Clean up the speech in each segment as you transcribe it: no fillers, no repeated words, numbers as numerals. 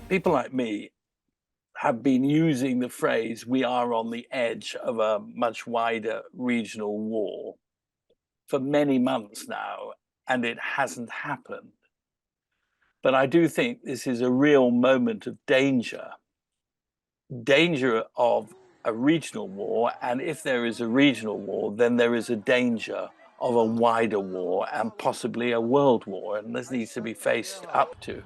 People like me have been using the phrase, we are on the edge of a much wider regional war for many months now, and it hasn't happened. But I do think this is a real moment of danger of a regional war. And if there is a regional war, then there is a danger of a wider war and possibly a world war. And this needs to be faced up to.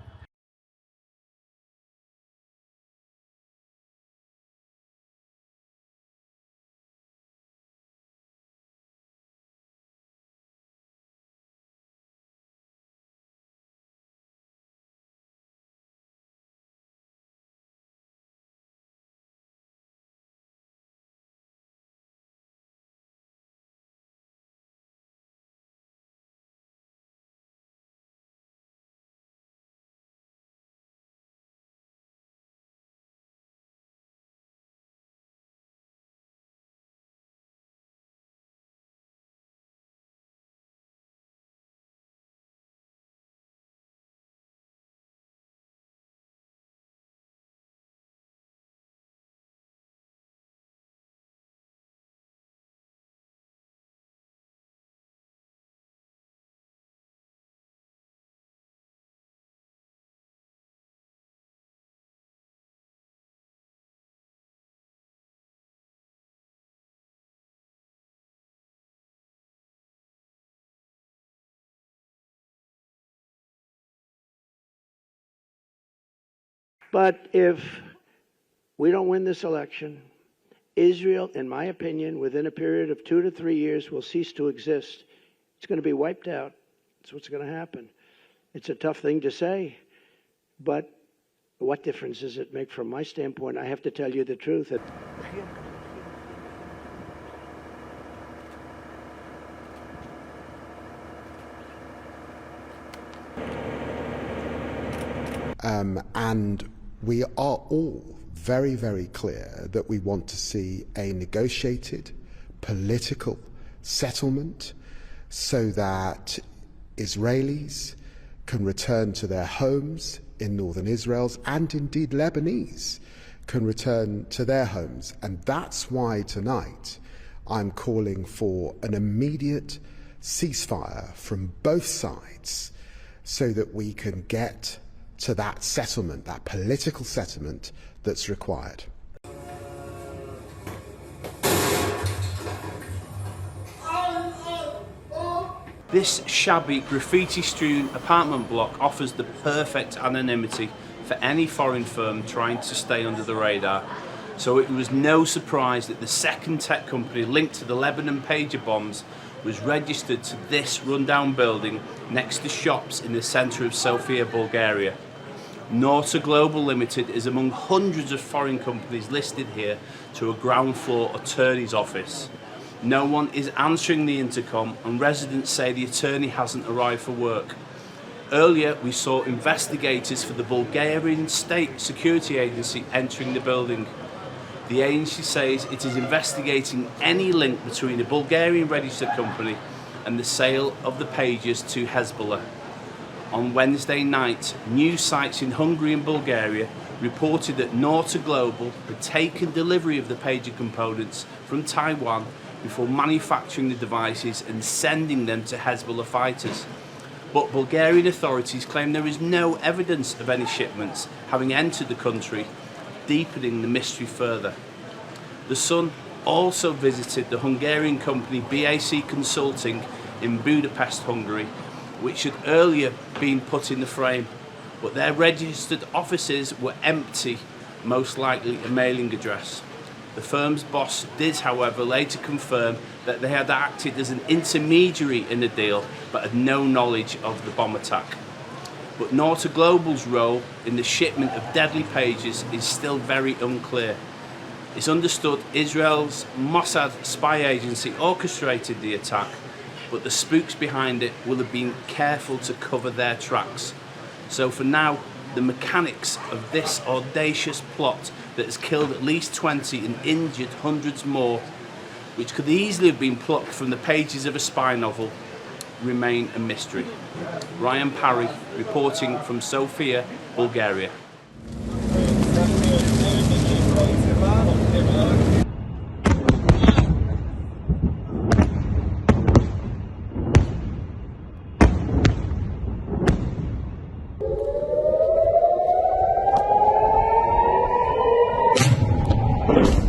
But if we don't win this election, Israel, in my opinion, within a period of 2 to 3 years, will cease to exist. It's going to be wiped out. That's what's going to happen. It's a tough thing to say, but what difference does it make from my standpoint? I have to tell you the truth. And we are all very, very clear that we want to see a negotiated political settlement so that Israelis can return to their homes in northern Israel, and indeed Lebanese can return to their homes. And that's why tonight I'm calling for an immediate ceasefire from both sides so that we can get to that settlement, that political settlement that's required. This shabby, graffiti-strewn apartment block offers the perfect anonymity for any foreign firm trying to stay under the radar. So it was no surprise that the second tech company linked to the Lebanon pager bombs was registered to this rundown building next to shops in the centre of Sofia, Bulgaria. Norta Global Limited is among hundreds of foreign companies listed here to a ground floor attorney's office. No one is answering the intercom, and residents say the attorney hasn't arrived for work. Earlier we saw investigators for the Bulgarian State Security Agency entering the building. The agency says it is investigating any link between a Bulgarian registered company and the sale of the pages to Hezbollah. On Wednesday night, news sites in Hungary and Bulgaria reported that Norta Global had taken delivery of the pager components from Taiwan before manufacturing the devices and sending them to Hezbollah fighters. But Bulgarian authorities claim there is no evidence of any shipments having entered the country, deepening the mystery further. The Sun also visited the Hungarian company BAC Consulting in Budapest, Hungary, which had earlier been put in the frame, but their registered offices were empty, most likely a mailing address. The firm's boss did, however, later confirm that they had acted as an intermediary in the deal, but had no knowledge of the bomb attack. But Norta Global's role in the shipment of deadly pages is still very unclear. It's understood Israel's Mossad spy agency orchestrated the attack, but the spooks behind it will have been careful to cover their tracks. So for now, the mechanics of this audacious plot that has killed at least 20 and injured hundreds more, which could easily have been plucked from the pages of a spy novel, remain a mystery. Ryan Parry, reporting from Sofia, Bulgaria. Thank you.